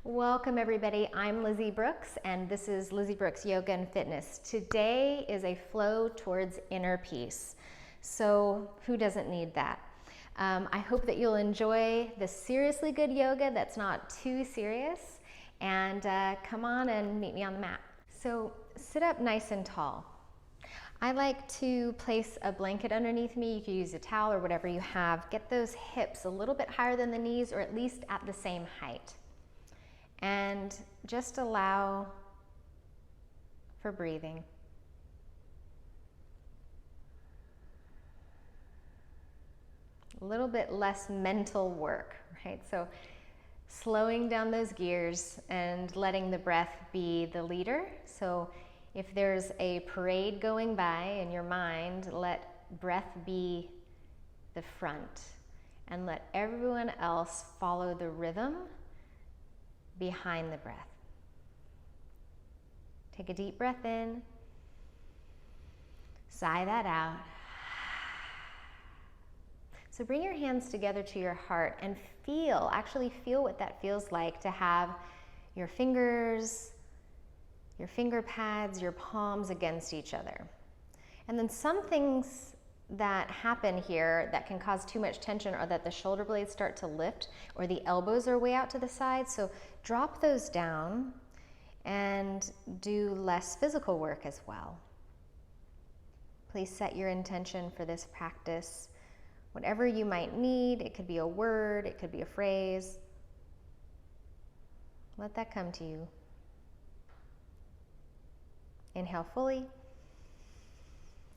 Welcome everybody, I'm Lizzie Brooks and this is Lizzie Brooks Yoga and Fitness. Today is a flow towards inner peace. So who doesn't need that? I hope that you'll enjoy the seriously good yoga that's not too serious, and come on and meet me on the mat. So sit up nice and tall. I like to place a blanket underneath me. You can use a towel or whatever you have. Get those hips a little bit higher than the knees, or at least at the same height. And just allow for breathing. A little bit less mental work, right? So slowing down those gears and letting the breath be the leader. So if there's a parade going by in your mind, let breath be the front and let everyone else follow the rhythm behind the breath. Take a deep breath in, sigh that out. So bring your hands together to your heart and actually feel what that feels like to have your fingers, your finger pads, your palms against each other. And then some things that happen here that can cause too much tension are that the shoulder blades start to lift or the elbows are way out to the side. So drop those down and do less physical work as well. Please set your intention for this practice. Whatever you might need, it could be a word, it could be a phrase. Let that come to you. Inhale fully.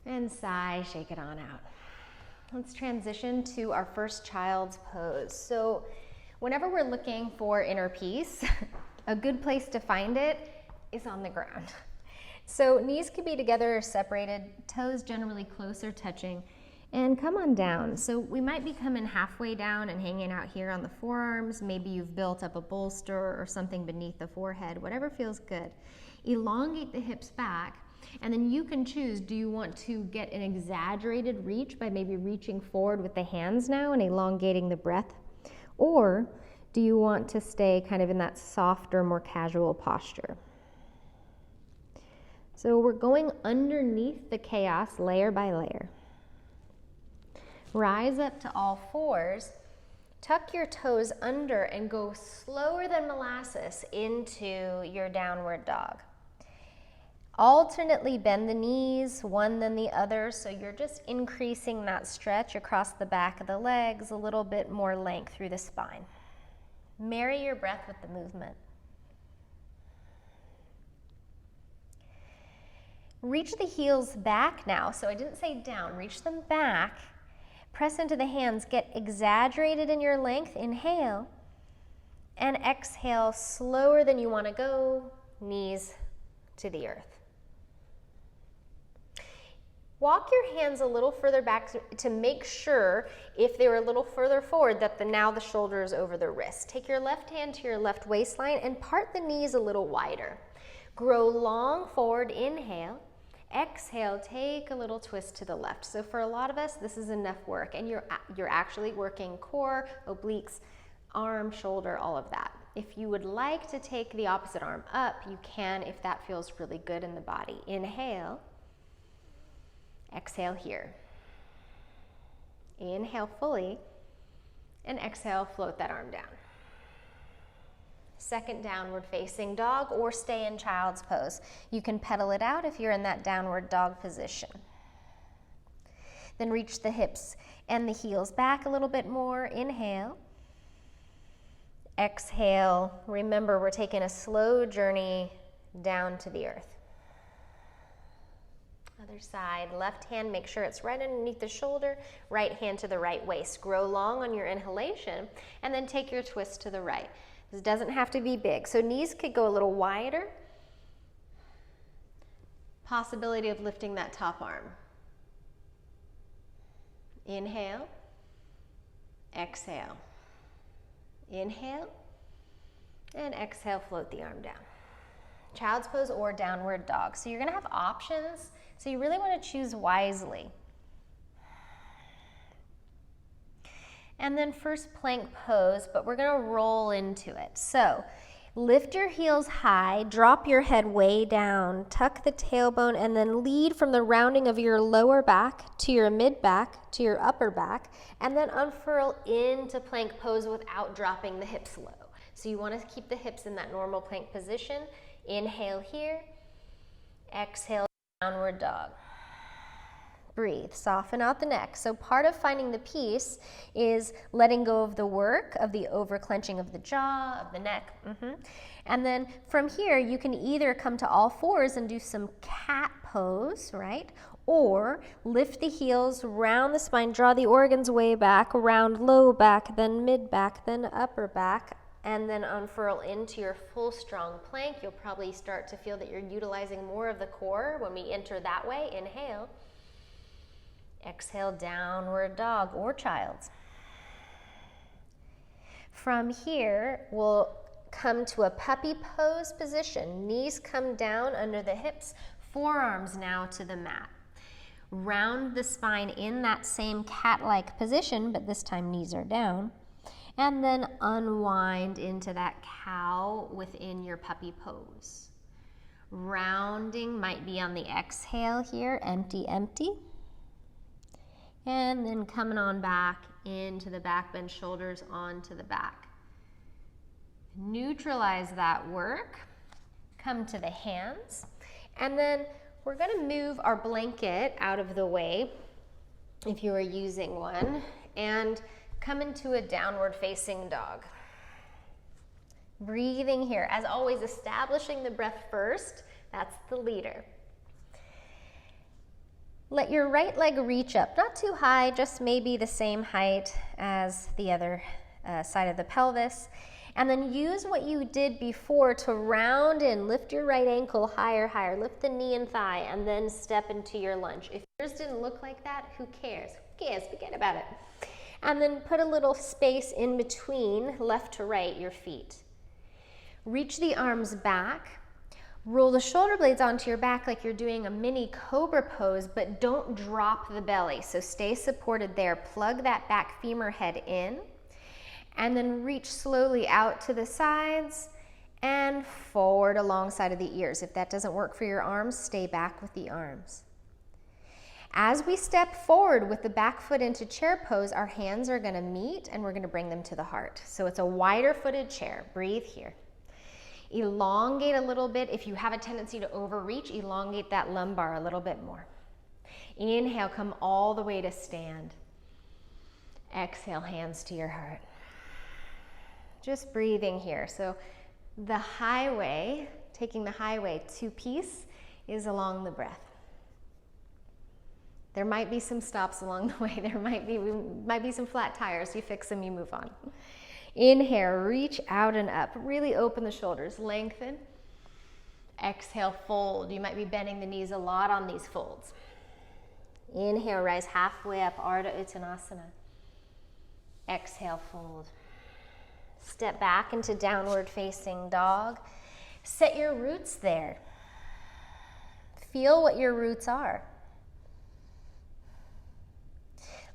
And sigh, shake it on out. Let's transition to our first child's pose. So whenever we're looking for inner peace, a good place to find it is on the ground. So knees can be together or separated, toes generally closer touching, and come on down. So we might be coming halfway down and hanging out here on the forearms. Maybe you've built up a bolster or something beneath the forehead, whatever feels good. Elongate the hips back. And then you can choose, do you want to get an exaggerated reach by maybe reaching forward with the hands now and elongating the breath? Or do you want to stay kind of in that softer, more casual posture? So we're going underneath the chaos layer by layer. Rise up to all fours, tuck your toes under and go slower than molasses into your downward dog. Alternately bend the knees, one then the other, so you're just increasing that stretch across the back of the legs, a little bit more length through the spine. Marry your breath with the movement. Reach the heels back now, so I didn't say down, reach them back. Press into the hands, get exaggerated in your length, inhale, and exhale slower than you want to go, knees to the earth. Walk your hands a little further back to make sure, if they were a little further forward, that now the shoulder is over the wrist. Take your left hand to your left waistline and part the knees a little wider. Grow long forward, inhale. Exhale, take a little twist to the left. So for a lot of us, this is enough work, and you're actually working core, obliques, arm, shoulder, all of that. If you would like to take the opposite arm up, you can if that feels really good in the body. Inhale. Exhale here. Inhale fully, and exhale, float that arm down. Second downward facing dog, or stay in child's pose. You can pedal it out if you're in that downward dog position. Then reach the hips and the heels back a little bit more. Inhale. Exhale. Remember, we're taking a slow journey down to the earth. Other side, left hand, make sure it's right underneath the shoulder, right hand to the right waist. Grow long on your inhalation, and then take your twist to the right. This doesn't have to be big, so knees could go a little wider. Possibility of lifting that top arm. Inhale, exhale. Inhale, and exhale, float the arm down. Child's pose or downward dog. So you're gonna have options, so you really wanna choose wisely. And then first plank pose, but we're gonna roll into it. So Lift your heels high, drop your head way down, tuck the tailbone, and then lead from the rounding of your lower back to your mid back to your upper back, and then unfurl into plank pose without dropping the hips low. So you want to keep the hips in that normal plank position. Inhale here, exhale, downward dog. Breathe, soften out the neck. So part of finding the peace is letting go of the work, of the over clenching of the jaw, of the neck. And then from here, you can either come to all fours and do some cat pose, right? Or lift the heels, round the spine, draw the organs way back, round low back, then mid back, then upper back, and then unfurl into your full strong plank. You'll probably start to feel that you're utilizing more of the core when we enter that way. Inhale. Exhale, downward dog or child's. From here, we'll come to a puppy pose position. Knees come down under the hips, forearms now to the mat. Round the spine in that same cat-like position, but this time knees are down. And then unwind into that cow within your puppy pose. Rounding might be on the exhale here, empty, empty. And then coming on back into the back, bend shoulders onto the back. Neutralize that work. Come to the hands. And then we're going to move our blanket out of the way, if you are using one, and come into a downward facing dog. Breathing here. As always, establishing the breath first. That's the leader. Let your right leg reach up, not too high, just maybe the same height as the other side of the pelvis. And then use what you did before to round in, lift your right ankle higher, higher, lift the knee and thigh, and then step into your lunge. If yours didn't look like that, who cares? Who cares? Forget about it. And then put a little space in between left to right, your feet. Reach the arms back. Roll the shoulder blades onto your back like you're doing a mini cobra pose, but don't drop the belly. So stay supported there. Plug that back femur head in, and then reach slowly out to the sides and forward alongside of the ears. If that doesn't work for your arms, stay back with the arms. As we step forward with the back foot into chair pose, our hands are going to meet and we're going to bring them to the heart. So it's a wider footed chair. Breathe here. Elongate a little bit. If you have a tendency to overreach, elongate that lumbar a little bit more. Inhale, come all the way to stand. Exhale, hands to your heart. Just breathing here. So the highway, taking the highway to peace, is along the breath. There might be some stops along the way. There might be some flat tires. You fix them, you move on. Inhale, reach out and up. Really open the shoulders, lengthen. Exhale, fold. You might be bending the knees a lot on these folds. Inhale, rise halfway up, Ardha Uttanasana. Exhale, fold. Step back into downward facing dog. Set your roots there. Feel what your roots are.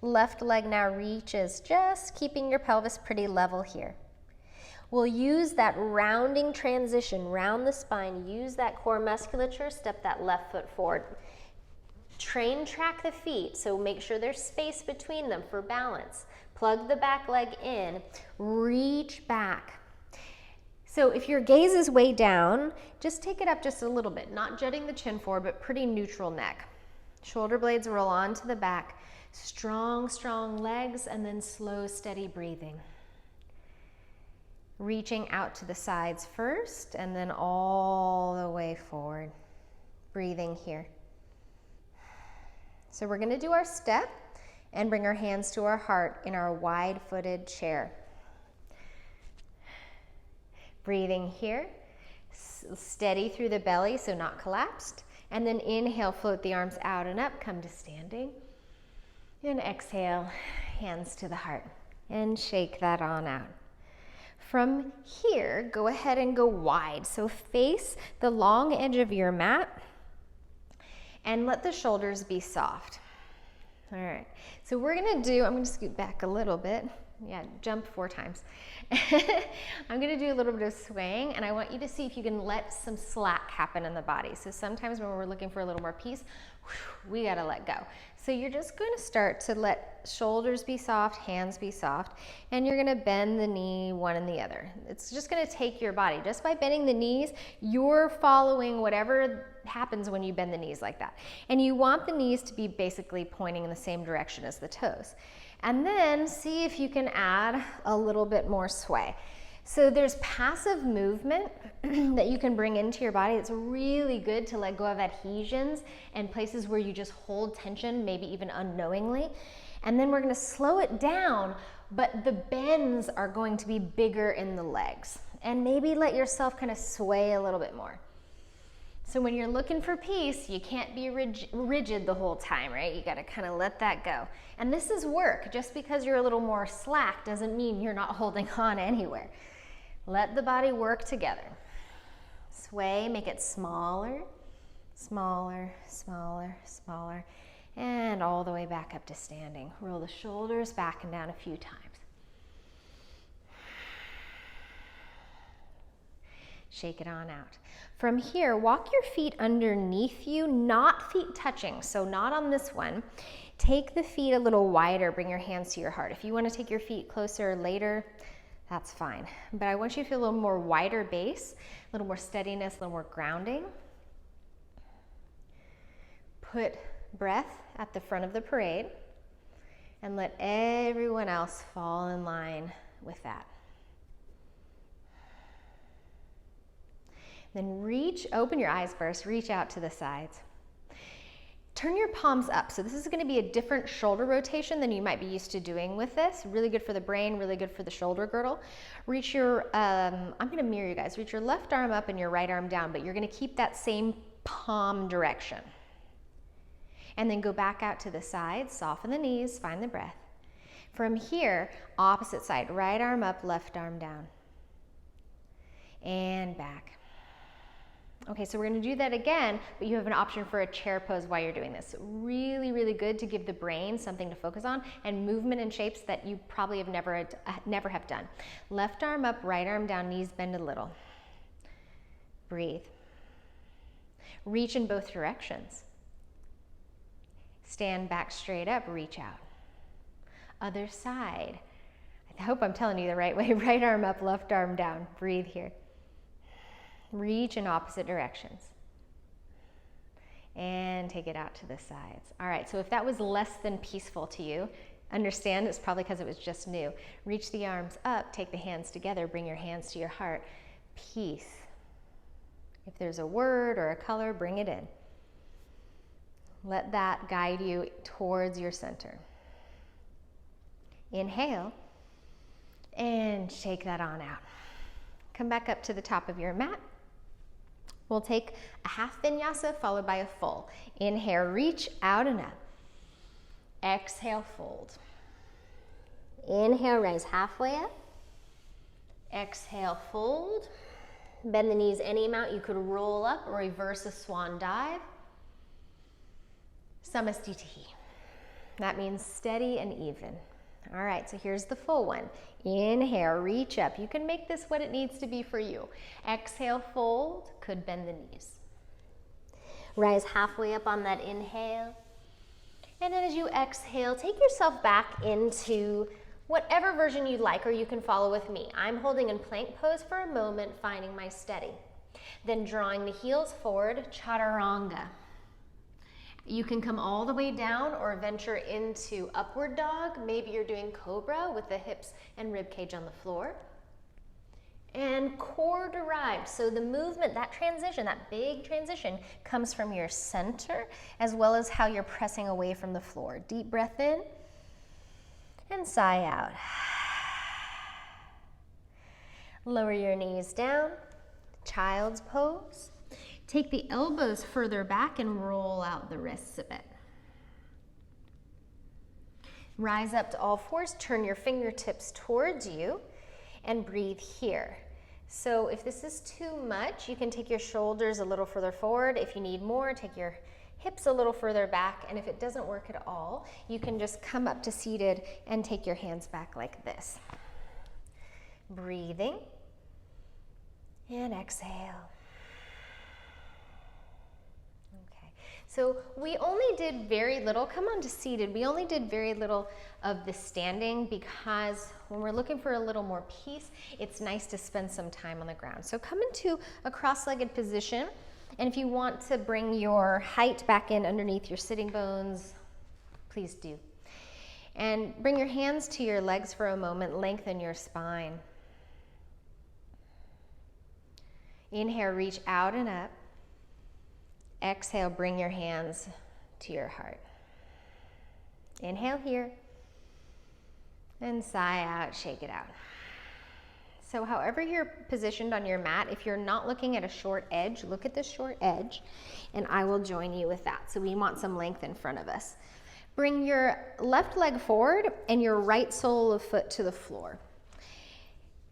Left leg now reaches, just keeping your pelvis pretty level here. We'll use that rounding transition, round the spine, use that core musculature, step that left foot forward. Train track the feet, so make sure there's space between them for balance. Plug the back leg in, reach back. So if your gaze is way down, just take it up just a little bit, not jutting the chin forward, but pretty neutral neck. Shoulder blades roll onto the back. Strong, strong legs, and then slow, steady breathing. Reaching out to the sides first, and then all the way forward. Breathing here. So we're going to do our step and bring our hands to our heart in our wide-footed chair. Breathing here. Steady through the belly, so not collapsed. And then inhale, float the arms out and up, come to standing. And exhale, hands to the heart, and shake that on out. From here, go ahead and go wide. So face the long edge of your mat and let the shoulders be soft. All right, so we're gonna do, I'm gonna scoot back a little bit. Yeah, jump 4 times. I'm gonna do a little bit of swaying, and I want you to see if you can let some slack happen in the body. So sometimes when we're looking for a little more peace, we gotta let go. So you're just gonna start to let shoulders be soft, hands be soft, and you're gonna bend the knee one and the other. It's just gonna take your body. Just by bending the knees, you're following whatever happens when you bend the knees like that. And you want the knees to be basically pointing in the same direction as the toes. And then see if you can add a little bit more sway. So there's passive movement that you can bring into your body. It's really good to let go of adhesions and places where you just hold tension, maybe even unknowingly. And then we're gonna slow it down, but the bends are going to be bigger in the legs. And maybe let yourself kind of sway a little bit more. So when you're looking for peace, you can't be rigid the whole time, right? You gotta kind of let that go. And this is work. Just because you're a little more slack doesn't mean you're not holding on anywhere. Let the body work together. Sway, make it smaller, smaller, smaller, smaller, and all the way back up to standing. Roll the shoulders back and down a few times. Shake it on out. From here, walk your feet underneath you, not feet touching, so not on this one. Take the feet a little wider, bring your hands to your heart. If you want to take your feet closer later, that's fine. But I want you to feel a little more wider base, a little more steadiness, a little more grounding. Put breath at the front of the parade and let everyone else fall in line with that. Then open your eyes first, reach out to the sides. Turn your palms up. So this is gonna be a different shoulder rotation than you might be used to doing with this. Really good for the brain, really good for the shoulder girdle. Reach your, I'm gonna mirror you guys. Reach your left arm up and your right arm down, but you're gonna keep that same palm direction. And then go back out to the side, soften the knees, find the breath. From here, opposite side, right arm up, left arm down. And back. Okay, so we're gonna do that again, but you have an option for a chair pose while you're doing this. Really, really good to give the brain something to focus on and movement and shapes that you probably have never have done. Left arm up, right arm down, knees bend a little. Breathe. Reach in both directions. Stand back straight up, reach out. Other side. I hope I'm telling you the right way. Right arm up, left arm down. Breathe here. Reach in opposite directions. And take it out to the sides. All right, so if that was less than peaceful to you, understand it's probably because it was just new. Reach the arms up, take the hands together, bring your hands to your heart. Peace. If there's a word or a color, bring it in. Let that guide you towards your center. Inhale, and shake that on out. Come back up to the top of your mat. We'll take a half vinyasa followed by a full. Inhale, reach out and up. Exhale, fold. Inhale, rise halfway up. Exhale, fold. Bend the knees any amount. You could roll up or reverse a swan dive. Samastiti. That means steady and even. All right, so here's the full one. Inhale, reach up. You can make this what it needs to be for you. Exhale, fold, could bend the knees. Rise halfway up on that inhale. And then as you exhale, take yourself back into whatever version you'd like, or you can follow with me. I'm holding in plank pose for a moment, finding my steady. Then drawing the heels forward, chaturanga. You can come all the way down or venture into upward dog. Maybe you're doing cobra with the hips and rib cage on the floor. And core derived. So the movement, that transition, that big transition comes from your center as well as how you're pressing away from the floor. Deep breath in and sigh out. Lower your knees down, child's pose. Take the elbows further back and roll out the wrists a bit. Rise up to all fours, turn your fingertips towards you, and breathe here. So if this is too much, you can take your shoulders a little further forward. If you need more, take your hips a little further back, and if it doesn't work at all, you can just come up to seated and take your hands back like this. Breathing, and exhale. Okay, so we only did very little, come on to seated, we only did very little of the standing because when we're looking for a little more peace, it's nice to spend some time on the ground. So come into a cross-legged position, and if you want to bring your height back in underneath your sitting bones, please do. And bring your hands to your legs for a moment, lengthen your spine. Inhale, reach out and up. Exhale, bring your hands to your heart. Inhale here. And sigh out, shake it out. So however you're positioned on your mat, if you're not looking at a short edge, look at the short edge, and I will join you with that. So we want some length in front of us. Bring your left leg forward and your right sole of foot to the floor.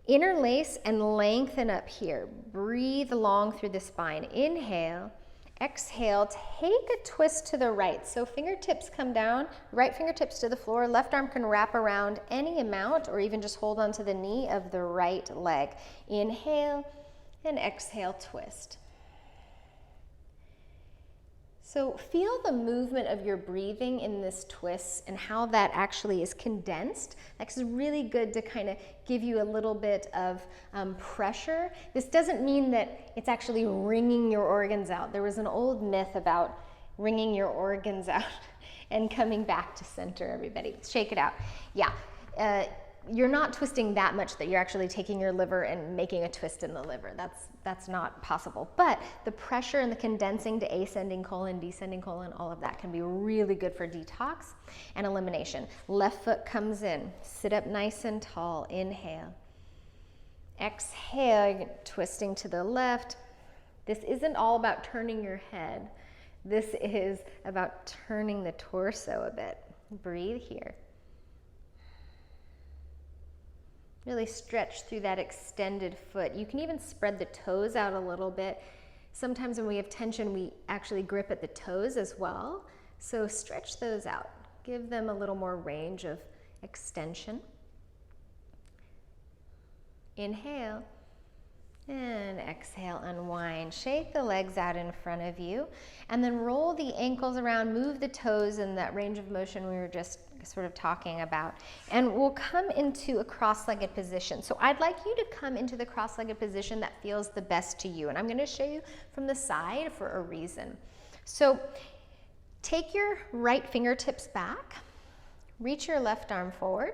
Interlace and lengthen up here. Breathe long through the spine. Inhale. Exhale, take a twist to the right. So fingertips come down, right fingertips to the floor, left arm can wrap around any amount or even just hold onto the knee of the right leg. Inhale and exhale, twist. So feel the movement of your breathing in this twist and how that actually is condensed. That's really good to kind of give you a little bit of pressure. This doesn't mean that it's actually wringing your organs out. There was an old myth about wringing your organs out and coming back to center, everybody. Shake it out. Yeah. You're not twisting that much that you're actually taking your liver and making a twist in the liver. That's not possible. But the pressure and the condensing to ascending colon, descending colon, all of that can be really good for detox and elimination. Left foot comes in. Sit up nice and tall. Inhale. Exhale, twisting to the left. This isn't all about turning your head. This is about turning the torso a bit. Breathe here. Really stretch through that extended foot. You can even spread the toes out a little bit. Sometimes when we have tension, we actually grip at the toes as well. So stretch those out. Give them a little more range of extension. Inhale and exhale, unwind. Shake the legs out in front of you and then roll the ankles around, move the toes in that range of motion we were just sort of talking about. And we'll come into a cross-legged position. So I'd like you to come into the cross-legged position that feels the best to you. And I'm going to show you from the side for a reason. So take your right fingertips back, reach your left arm forward,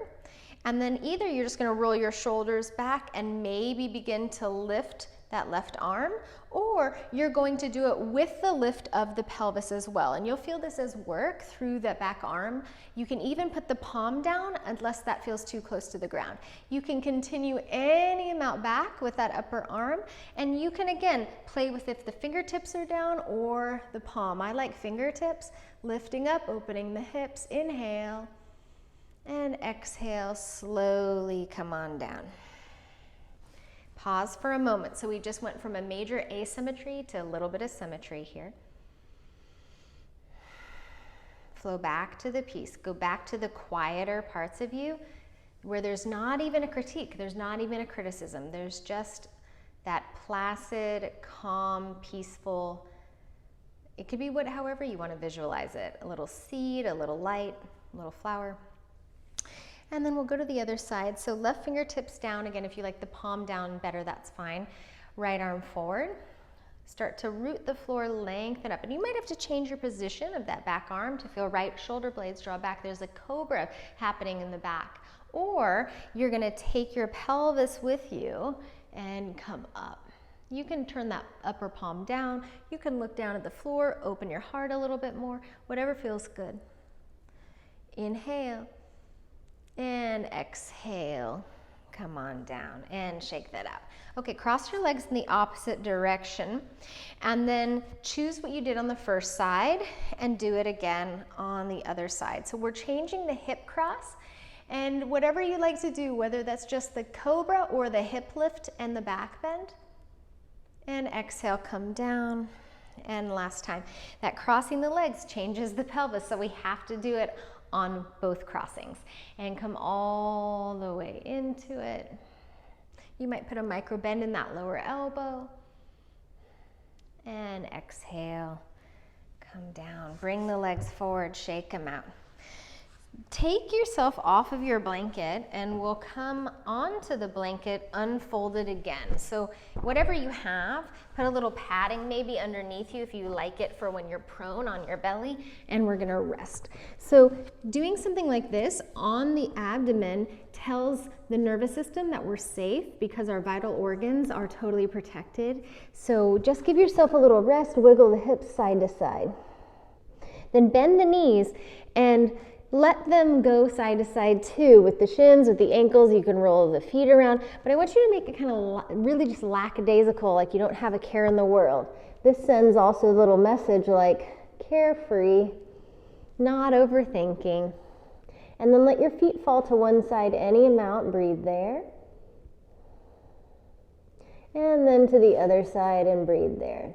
and then either you're just going to roll your shoulders back and maybe begin to lift that left arm, or you're going to do it with the lift of the pelvis as well. And you'll feel this as work through that back arm. You can even put the palm down unless that feels too close to the ground. You can continue any amount back with that upper arm, and you can again play with if the fingertips are down or the palm. I like fingertips, lifting up, opening the hips. Inhale and exhale, slowly come on down. Pause for a moment. So we just went from a major asymmetry to a little bit of symmetry here. Flow back to the peace. Go back to the quieter parts of you where there's not even a critique. There's not even a criticism. There's just that placid, calm, peaceful. It could be however you want to visualize it. A little seed, a little light, a little flower. And then we'll go to the other side. So left fingertips down. Again, if you like the palm down better, that's fine. Right arm forward. Start to root the floor, lengthen up. And you might have to change your position of that back arm to feel right. Shoulder blades draw back. There's a cobra happening in the back. Or you're going to take your pelvis with you and come up. You can turn that upper palm down. You can look down at the floor, open your heart a little bit more, whatever feels good. Inhale. And exhale, come on down and shake that out. Okay, cross your legs in the opposite direction and then choose what you did on the first side and do it again on the other side. So we're changing the hip cross, and whatever you like to do, whether that's just the cobra or the hip lift and the back bend. And exhale, come down, And last time, that crossing the legs changes the pelvis, so we have to do it on both crossings. And come all the way into it. You might put a micro bend in that lower elbow. And exhale, come down. Bring the legs forward, shake them out. Take yourself off of your blanket and we'll come onto the blanket unfolded again. So whatever you have, put a little padding maybe underneath you if you like it for when you're prone on your belly, and we're gonna rest. So doing something like this on the abdomen tells the nervous system that we're safe because our vital organs are totally protected. So just give yourself a little rest, wiggle the hips side to side. Then bend the knees and let them go side to side too, with the shins, with the ankles. You can roll the feet around, but I want you to make it kind of really just lackadaisical, like you don't have a care in the world. This sends also a little message like carefree, not overthinking. And then let your feet fall to one side any amount, breathe there. And then to the other side and breathe there.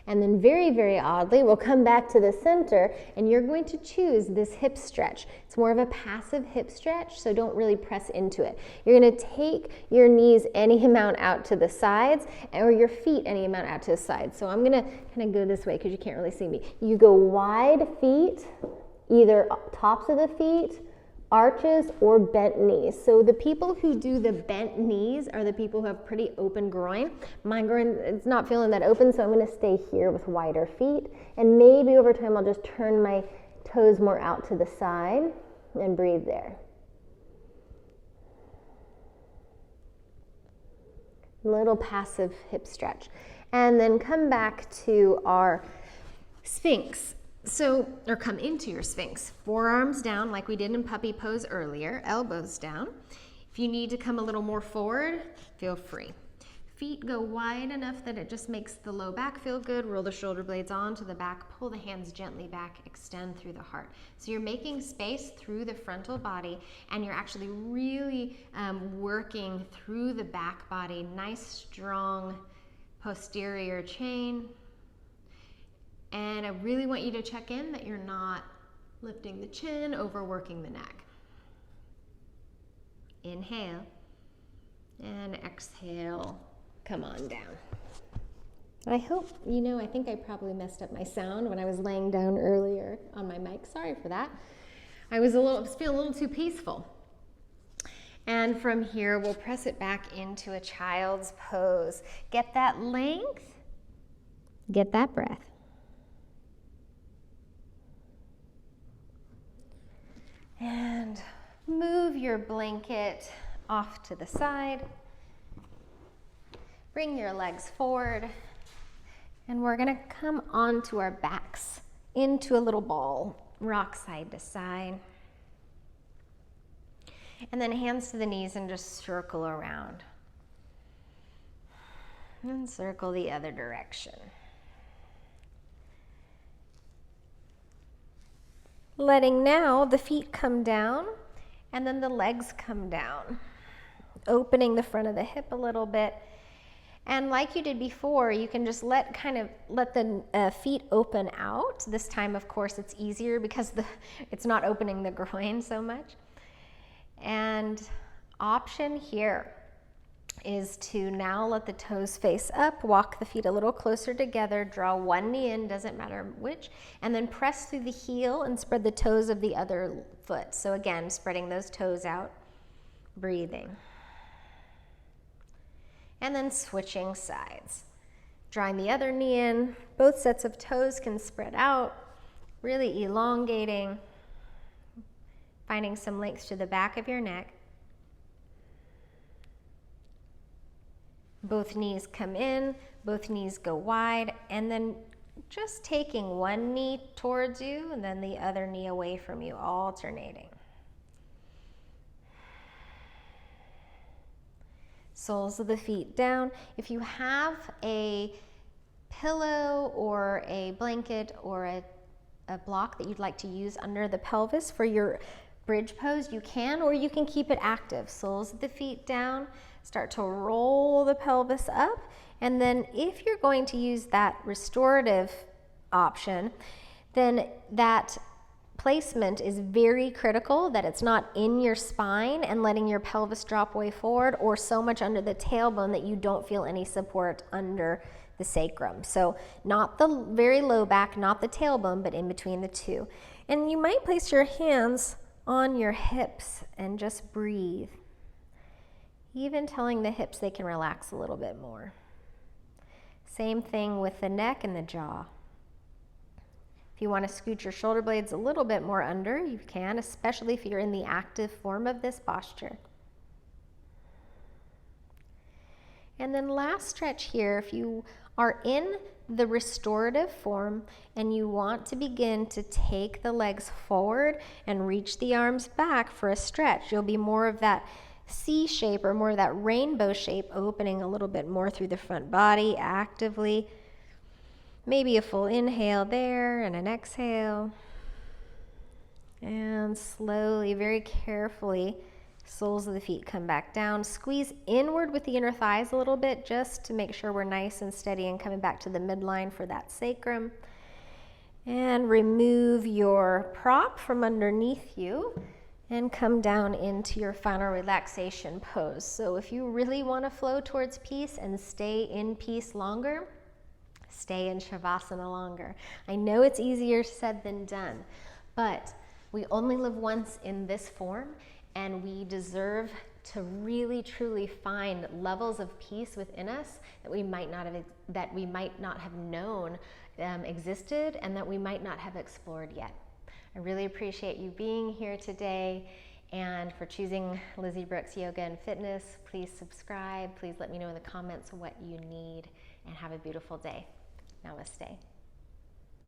And then very, very oddly, we'll come back to the center and you're going to choose this hip stretch. It's more of a passive hip stretch, so don't really press into it. You're going to take your knees any amount out to the sides or your feet any amount out to the sides. So I'm going to kind of go this way because you can't really see me. You go wide feet, either tops of the feet, arches, or bent knees. So the people who do the bent knees are the people who have pretty open groin. My groin is not feeling that open, so I'm going to stay here with wider feet. And maybe over time I'll just turn my toes more out to the side and breathe there. Little passive hip stretch. And then come back to our Sphinx. So, or come into your Sphinx. Forearms down like we did in puppy pose earlier, elbows down. If you need to come a little more forward, feel free. Feet go wide enough that it just makes the low back feel good. Roll the shoulder blades onto the back, pull the hands gently back, extend through the heart. So you're making space through the frontal body and you're actually really working through the back body. Nice, strong posterior chain. And I really want you to check in that you're not lifting the chin, overworking the neck. Inhale and exhale, come on down. I hope, I think I probably messed up my sound when I was laying down earlier on my mic. Sorry for that. I was feeling a little too peaceful. And from here, we'll press it back into a child's pose. Get that length, get that breath. And move your blanket off to the side. Bring your legs forward. And we're gonna come onto our backs into a little ball. Rock side to side. And then hands to the knees and just circle around. And circle the other direction. Letting now the feet come down and then the legs come down. Opening the front of the hip a little bit. And like you did before, you can just let the feet open out. This time, of course, it's easier because it's not opening the groin so much. And option here is to now let the toes face up, walk the feet a little closer together, draw one knee in, doesn't matter which, and then press through the heel and spread the toes of the other foot. So again, spreading those toes out, breathing. And then switching sides. Drawing the other knee in, both sets of toes can spread out, really elongating, finding some length to the back of your neck. Both knees come in, both knees go wide, and then just taking one knee towards you and then the other knee away from you, alternating. Soles of the feet down. If you have a pillow or a blanket or a block that you'd like to use under the pelvis for your bridge pose, you can, or you can keep it active. Soles of the feet down, start to roll the pelvis up, and then if you're going to use that restorative option, then that placement is very critical, that it's not in your spine and letting your pelvis drop way forward or so much under the tailbone that you don't feel any support under the sacrum. So not the very low back, not the tailbone, but in between the two. And you might place your hands on your hips and just breathe. Even telling the hips they can relax a little bit more. Same thing with the neck and the jaw. If you want to scoot your shoulder blades a little bit more under, you can, especially if you're in the active form of this posture. And then last stretch here, if you are in the restorative form and you want to begin to take the legs forward and reach the arms back for a stretch, you'll be more of that C shape or more of that rainbow shape, opening a little bit more through the front body actively. Maybe a full inhale there and an exhale. And slowly, very carefully, soles of the feet come back down. Squeeze inward with the inner thighs a little bit just to make sure we're nice and steady and coming back to the midline for that sacrum. And remove your prop from underneath you and come down into your final relaxation pose. So if you really want to flow towards peace and stay in peace longer, stay in Shavasana longer. I know it's easier said than done, but we only live once in this form, and we deserve to really truly find levels of peace within us that we might not have known existed and that we might not have explored yet. I really appreciate you being here today and for choosing Lizzie Brooks Yoga and Fitness. Please subscribe. Please let me know in the comments what you need, and have a beautiful day. Namaste.